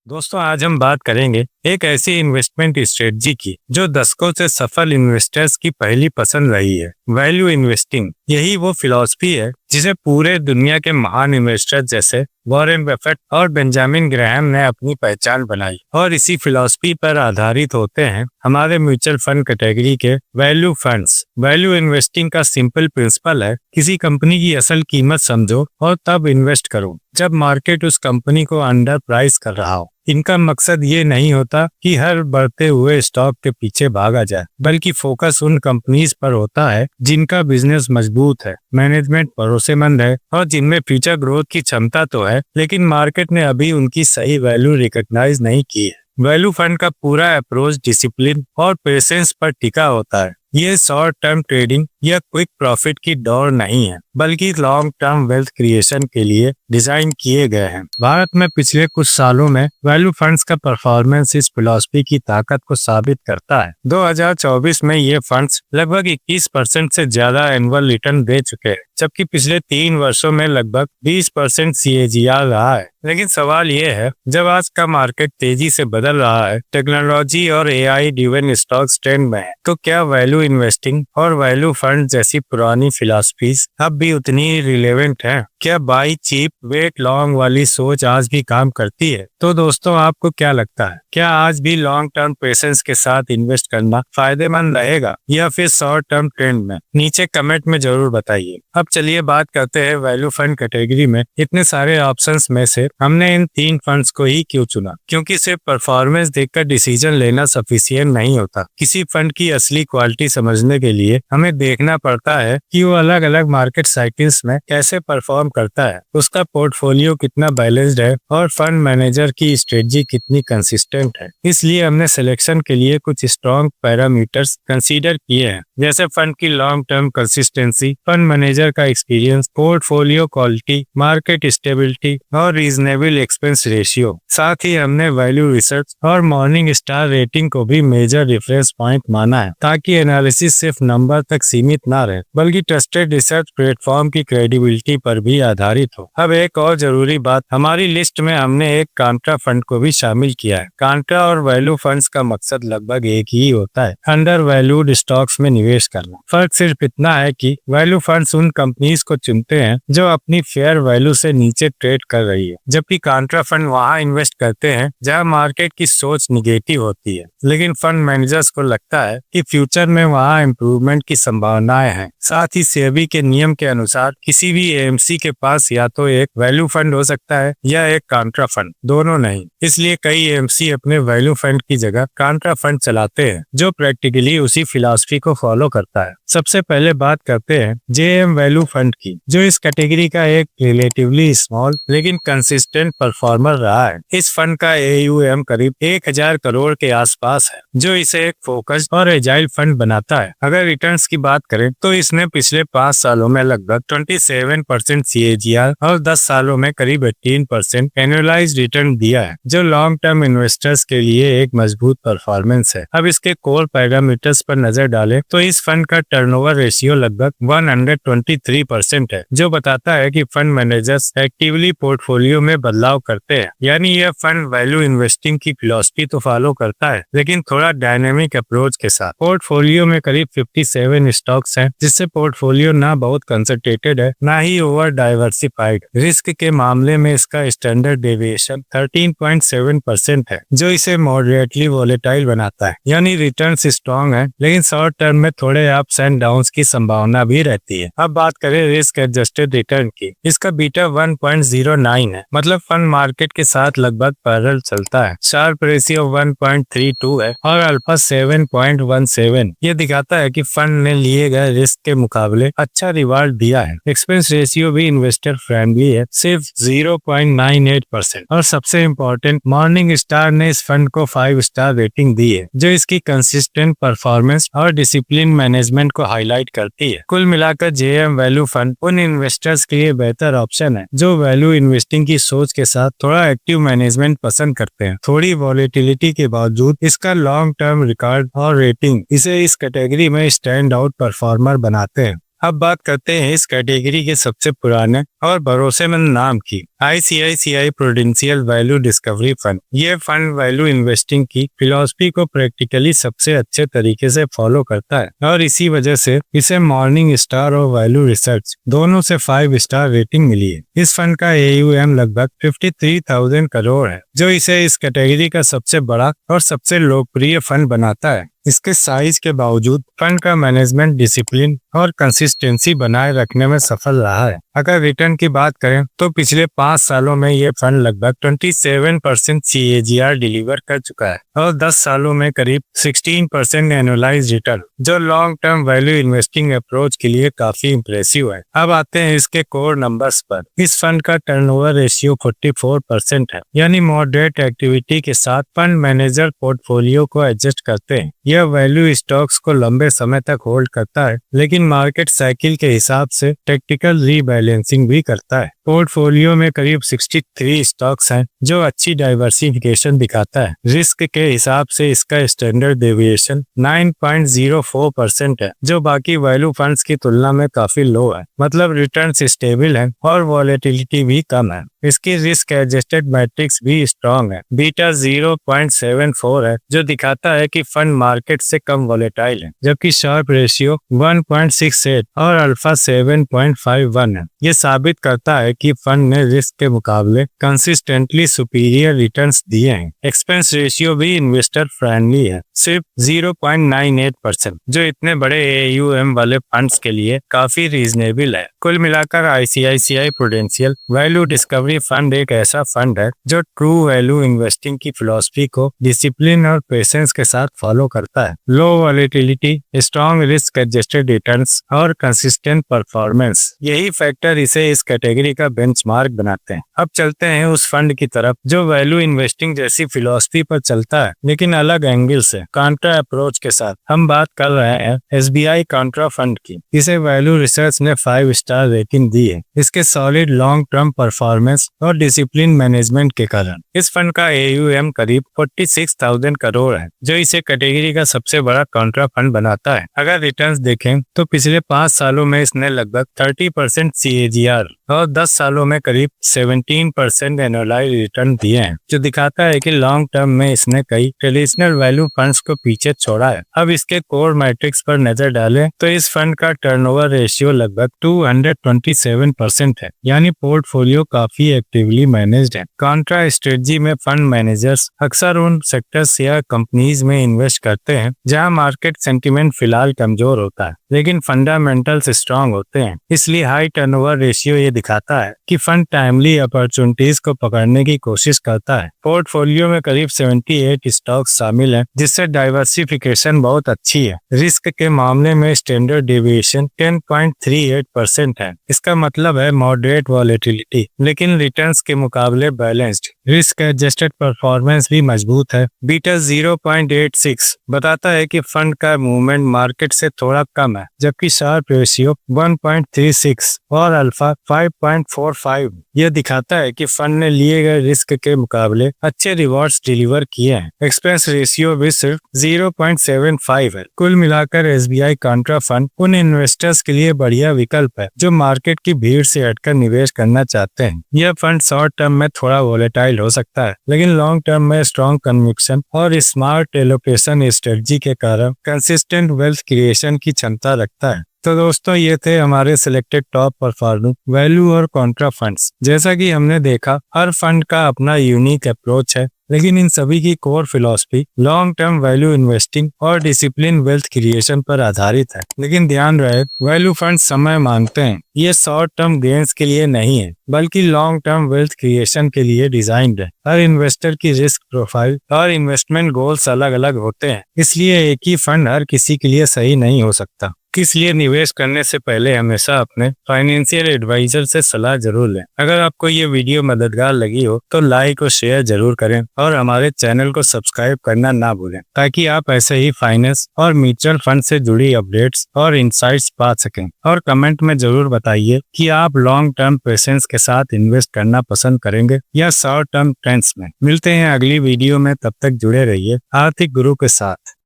दोस्तों आज हम बात करेंगे एक ऐसी इन्वेस्टमेंट स्ट्रेटजी की जो दशकों से सफल इन्वेस्टर्स की पहली पसंद रही है, वैल्यू इन्वेस्टिंग। यही वो फिलॉसफी है जिसे पूरे दुनिया के महान इन्वेस्टर जैसे वॉरेन बफेट और बेंजामिन ग्राहम ने अपनी पहचान बनाई, और इसी फिलॉसफी पर आधारित होते हैं हमारे म्यूचुअल फंड कैटेगरी के वैल्यू फंड्स। वैल्यू इन्वेस्टिंग का सिंपल प्रिंसिपल है, किसी कंपनी की असल कीमत समझो और तब इन्वेस्ट करो जब मार्केट उस कंपनी को अंडर प्राइस कर रहा हो। इनका मकसद ये नहीं होता कि हर बढ़ते हुए स्टॉक के पीछे भागा जाए, बल्कि फोकस उन कंपनीज पर होता है जिनका बिजनेस मजबूत है, मैनेजमेंट भरोसेमंद है और जिनमें फ्यूचर ग्रोथ की क्षमता तो है, लेकिन मार्केट ने अभी उनकी सही वैल्यू रिकॉग्नाइज नहीं की है। वैल्यू फंड का पूरा अप्रोच डिसिप्लिन और पेशेंस पर टिका होता है। ये शॉर्ट टर्म ट्रेडिंग या क्विक प्रॉफिट की दौड़ नहीं है, बल्कि लॉन्ग टर्म वेल्थ क्रिएशन के लिए डिजाइन किए गए हैं। भारत में पिछले कुछ सालों में वैल्यू फंड्स का परफॉर्मेंस इस फिलॉसफी की ताकत को साबित करता है। 2024 में ये फंड्स लगभग 21% से ज्यादा एनुअल रिटर्न दे चुके हैं, जबकि पिछले 3 वर्षों में लगभग 20% CAGR रहा है। लेकिन सवाल ये है, जब आज का मार्केट तेजी से बदल रहा है, टेक्नोलॉजी और AI ड्रिवन स्टॉक्स ट्रेंड में है, तो क्या वैल्यू इन्वेस्टिंग और वैल्यू फंड जैसी पुरानी फिलॉसफीज अब भी उतनी रिलेवेंट है? क्या बाई चीप वेट लॉन्ग वाली सोच आज भी काम करती है? तो दोस्तों आपको क्या लगता है, क्या आज भी लॉन्ग टर्म पेशेंस के साथ इन्वेस्ट करना फायदेमंद रहेगा या फिर शॉर्ट टर्म ट्रेंड में? नीचे कमेंट में जरूर बताइए। अब चलिए बात करते हैं वैल्यू फंड कैटेगरी में इतने सारे ऑप्शंस में से हमने इन 3 फंड्स को ही क्यों चुना, क्योंकि सिर्फ परफॉर्मेंस देखकर डिसीजन लेना सफिशिएंट नहीं होता। किसी फंड की असली क्वालिटी समझने के लिए हमें देखना पड़ता है कि वो अलग अलग मार्केट साइकिल्स में कैसे परफॉर्म करता है, उसका पोर्टफोलियो कितना बैलेंस्ड है और फंड मैनेजर की स्ट्रेटजी कितनी कंसिस्टेंट है। इसलिए हमने सिलेक्शन के लिए कुछ स्ट्रॉन्ग पैरामीटर्स कंसीडर किए हैं, जैसे फंड की long term consistency, fund manager का experience, portfolio quality, market stability और रीजनेबल एक्सपेंस रेशियो। साथ ही हमने वैल्यू रिसर्च और मॉर्निंग स्टार रेटिंग को भी मेजर रेफरेंस पॉइंट माना है, ताकि एनालिसिस सिर्फ नंबर तक सीमित ना रहे, बल्कि ट्रस्टेड रिसर्च प्लेटफॉर्म की क्रेडिबिलिटी पर भी आधारित हो। अब एक और जरूरी बात, हमारी लिस्ट में हमने एक कांट्रा फंड को भी शामिल किया है। कांट्रा और वैल्यू फंड्स का मकसद लगभग एक ही होता है, अंडर वैल्यूड स्टॉक्स में निवेश करना। फर्क सिर्फ इतना है कि वैल्यू फंड्स उन कंपनीज को चुनते हैं जो अपनी फेयर वैल्यू से नीचे ट्रेड कर रही है, जबकि कांट्रा फंड वहां इन्वेस्ट करते हैं जहां मार्केट की सोच निगेटिव होती है, लेकिन फंड मैनेजर्स को लगता है कि फ्यूचर में वहां इम्प्रूवमेंट की संभावनाएं हैं। साथ ही सेबी के नियम के अनुसार किसी भी AMC के पास या तो एक वैल्यू फंड हो सकता है या एक कांट्रा फंड, दोनों नहीं। इसलिए कई AMC अपने वैल्यू फंड की जगह कांट्रा फंड चलाते हैं, जो प्रैक्टिकली उसी फिलॉसफी को फॉलो करता है। सबसे पहले बात करते हैं JM वैल्यू फंड की, जो इस कैटेगरी का एक रिलेटिवली स्मॉल लेकिन कंसिस्टेंट परफॉर्मर रहा है। इस फंड का AUM करीब 1000 करोड़ के आसपास है, जो इसे एक फोकस्ड और एजाइल फंड बनाता है। अगर रिटर्न्स की बात करें तो इसने पिछले 5 सालों में लगभग 27% CAGR और 10 सालों में करीब 18% एनुअलाइज्ड रिटर्न दिया है, जो लॉन्ग टर्म इन्वेस्टर्स के लिए एक मजबूत परफॉर्मेंस है। अब इसके कोर पैरामीटर्स पर नजर डालें तो इस फंड का टर्नओवर रेशियो लगभग 123% है, जो बताता है कि फंड मैनेजर्स एक्टिवली पोर्टफोलियो में बदलाव करते हैं। यानी यह फंड वैल्यू इन्वेस्टिंग की फिलॉसफी तो फॉलो करता है, लेकिन थोड़ा डायनेमिक अप्रोच के साथ। पोर्टफोलियो में करीब 57 स्टॉक्स हैं, जिससे पोर्टफोलियो ना बहुत कंसंट्रेटेड है, ना ही ओवर डाइवर्सिफाइड। रिस्क के मामले में इसका स्टैंडर्ड डेविएशन 13.7% है, जो इसे मॉडरेटली वोलेटाइल बनाता है। यानी रिटर्न्स स्ट्रॉन्ग है, लेकिन शॉर्ट टर्म में थोड़े अप्स एंड डाउन्स की संभावना भी रहती है। अब बात करें रिस्क एडजस्टेड रिटर्न की, इसका बीटा 1.09 है, मतलब फंड मार्केट के साथ लगभग पैरेलल चलता है। शार्प रेशियो 1.32 है और अल्फा 7.17। ये दिखाता है कि फंड ने लिए गए रिस्क के मुकाबले अच्छा रिवार्ड दिया है। एक्सपेंस रेशियो भी इन्वेस्टर फ्रेंडली है, सिर्फ 0.98%। और सबसे इम्पोर्टेंट, मॉर्निंग स्टार ने इस फंड को 5 स्टार रेटिंग दी है, जो इसकी कंसिस्टेंट परफॉर्मेंस और डिसिप्लिन मैनेजमेंट को हाईलाइट करती है। कुल मिलाकर JM वैल्यू फंड उन इन्वेस्टर्स के लिए बेहतर ऑप्शन है जो वैल्यू इन्वेस्टिंग की सोच के साथ थोड़ा एक्टिव मैनेजमेंट पसंद करते हैं। थोड़ी वॉलेटिलिटी के बावजूद इसका लॉन्ग टर्म रिकॉर्ड और रेटिंग इसे इस कैटेगरी में स्टैंड आउट परफॉर्मर बनाते हैं। अब बात करते हैं इस कैटेगरी के सबसे पुराने और भरोसेमंद नाम की, ICICI Prudential value discovery fund. ये फंड वैल्यू इन्वेस्टिंग की फिलॉसफी को प्रैक्टिकली सबसे अच्छे तरीके से फॉलो करता है और इसी वजह से इसे मॉर्निंग स्टार और वैल्यू रिसर्च दोनों से 5 स्टार रेटिंग मिली है। इस फंड का AUM लगभग 53,000 करोड़ है, जो इसे इस कैटेगरी का सबसे बड़ा और सबसे लोकप्रिय फंड बनाता है। इसके साइज के बावजूद फंड का मैनेजमेंट डिसिप्लिन और कंसिस्टेंसी बनाए रखने में सफल रहा है। अगर रिटर्न की बात करें तो पिछले 5 सालों में ये फंड लगभग 27% CAGR डिलीवर कर चुका है और 10 सालों में करीब 16% एनुअलाइज रिटर्न, जो long term value investing approach के लिए काफी इंप्रेसिव है। अब आते हैं इसके कोर नंबर्स पर। इस फंड का टर्नओवर रेशियो 44% है, यानी मॉडरेट एक्टिविटी के साथ फंड मैनेजर पोर्टफोलियो को एडजस्ट करते हैं। यह वैल्यू स्टॉक्स को लंबे समय तक होल्ड करता है, लेकिन मार्केट साइकिल के हिसाब से टेक्निकल रीबैलेंसिंग भी करता है। पोर्टफोलियो में करीब 63 स्टॉक्स हैं, जो अच्छी डाइवर्सिफिकेशन दिखाता है। रिस्क के हिसाब से इसका स्टैंडर्ड डेविएशन 9.04% है, जो बाकी वैल्यू फंड्स की तुलना में काफी लो है। मतलब रिटर्न्स स्टेबल है और वॉलेटिलिटी भी कम है। इसकी रिस्क एडजस्टेड मैट्रिक्स भी स्ट्रॉन्ग है। बीटा 0.74 है, जो दिखाता है कि फंड मार्केट से कम वॉलेटाइल है, जबकि शार्प रेशियो 1.68 और अल्फा 7.51 है। ये साबित करता है कि फंड ने रिस्क के मुकाबले कंसिस्टेंटली सुपीरियर रिटर्न्स दिए हैं। एक्सपेंस रेशियो भी इन्वेस्टर फ्रेंडली है, सिर्फ 0.98%, जो इतने बड़े AUM वाले फंड्स के लिए काफी रीजनेबल है। कुल मिलाकर ICICI Prudential value discovery fund एक ऐसा फंड है जो ट्रू वैल्यू इन्वेस्टिंग की फिलॉसफी को डिसिप्लिन और पेशेंस के साथ फॉलो करता है। Low volatility, strong risk adjusted returns और कंसिस्टेंट परफॉर्मेंस, यही फैक्टर इसे इस कैटेगरी का बेंचमार्क बनाते हैं। अब चलते हैं उस फंड की तरफ जो वैल्यू इन्वेस्टिंग जैसी फिलॉसफी पर चलता है, लेकिन अलग एंगल से, कांट्रा अप्रोच के साथ। हम बात कर रहे हैं SBI कांट्रा फंड की। इसे वैल्यू रिसर्च ने 5 स्टार रेटिंग दी है, इसके सॉलिड लॉन्ग टर्म परफॉर्मेंस और डिसिप्लिन मैनेजमेंट के कारण। इस फंड का AUM करीब 46,000 करोड़ है, जो इसे कैटेगरी का सबसे बड़ा कांट्रा फंड बनाता है। अगर रिटर्न्स देखें तो पिछले 5 सालों में इसने लगभग 30% CAGR और 10 सालों में करीब 17% एनुअलाइज रिटर्न दिए हैं, जो दिखाता है कि लॉन्ग टर्म में इसने कई ट्रेडिशनल वैल्यू फंड्स को पीछे छोड़ा है। अब इसके कोर मैट्रिक्स पर नजर डालें तो इस फंड का टर्नओवर रेशियो लगभग 227% है, यानी पोर्टफोलियो काफी एक्टिवली मैनेज्ड है। कांट्रा स्ट्रेटजी में फंड मैनेजर्स अक्सर उन सेक्टर्स या कंपनीज में इन्वेस्ट करते हैं जहां मार्केट सेंटीमेंट फिलहाल कमजोर होता है, लेकिन फंडामेंटल्स स्ट्रांग होते हैं। इसलिए हाई टर्नओवर रेशियो ये दिखाता है कि फंड टाइमली अपॉर्चुनिटीज को पकड़ने की कोशिश करता है। पोर्टफोलियो में करीब 78 स्टॉक्स शामिल हैं, जिससे डाइवर्सिफिकेशन बहुत अच्छी है। रिस्क के मामले में स्टैंडर्ड डेविएशन 10.38% है। इसका मतलब है मॉडरेट वॉलेटिलिटी, लेकिन रिटर्न्स के मुकाबले बैलेंस्ड। रिस्क एडजस्टेड परफॉर्मेंस भी मजबूत है। बीटा 0.86 बताता है कि फंड का मूवमेंट मार्केट से थोड़ा कम है, जबकि शार्प रेशियो 1.36 और अल्फा 5.45 यह दिखाता है कि फंड ने लिए गए रिस्क के मुकाबले अच्छे रिवॉर्ड्स डिलीवर किए हैं। एक्सपेंस रेशियो भी सिर्फ 0.75 है। कुल मिलाकर SBI कांट्रा फंड उन इन्वेस्टर्स के लिए बढ़िया विकल्प है जो मार्केट की भीड़ से हटकर निवेश करना चाहते हैं। यह फंड शॉर्ट टर्म में थोड़ा वोलेटाइल हो सकता है, लेकिन लॉन्ग टर्म में स्ट्रॉन्ग कन्विक्शन और स्मार्ट एलोकेशन स्ट्रेटजी के कारण कंसिस्टेंट वेल्थ क्रिएशन की क्षमता रखता है। तो दोस्तों, ये थे हमारे सिलेक्टेड टॉप परफॉर्मिंग वैल्यू और कॉन्ट्रा फंड्स। जैसा कि हमने देखा, हर फंड का अपना यूनिक अप्रोच है, लेकिन इन सभी की core philosophy long term value investing और डिसिप्लिन वेल्थ क्रिएशन पर आधारित है। लेकिन ध्यान रहे, वैल्यू फंड समय मांगते हैं। ये शॉर्ट टर्म गेन्स के लिए नहीं है, बल्कि लॉन्ग टर्म वेल्थ क्रिएशन के लिए डिजाइन्ड है। हर इन्वेस्टर की रिस्क प्रोफाइल और इन्वेस्टमेंट गोल्स अलग अलग होते हैं, इसलिए एक ही फंड हर किसी के लिए सही नहीं हो सकता। इसलिए निवेश करने से पहले हमेशा अपने फाइनेंशियल एडवाइजर से सलाह जरूर लें। अगर आपको ये वीडियो मददगार लगी हो तो लाइक और शेयर जरूर करें और हमारे चैनल को सब्सक्राइब करना ना भूलें, ताकि आप ऐसे ही फाइनेंस और म्यूचुअल फंड से जुड़ी अपडेट्स और इंसाइट्स पा सकें। और कमेंट में जरूर बताइए कि आप लॉन्ग टर्म पेशेंस के साथ इन्वेस्ट करना पसंद करेंगे या शॉर्ट टर्म ट्रेंड्स में। मिलते हैं अगली वीडियो में, तब तक जुड़े रहिए आर्थिक गुरु के साथ।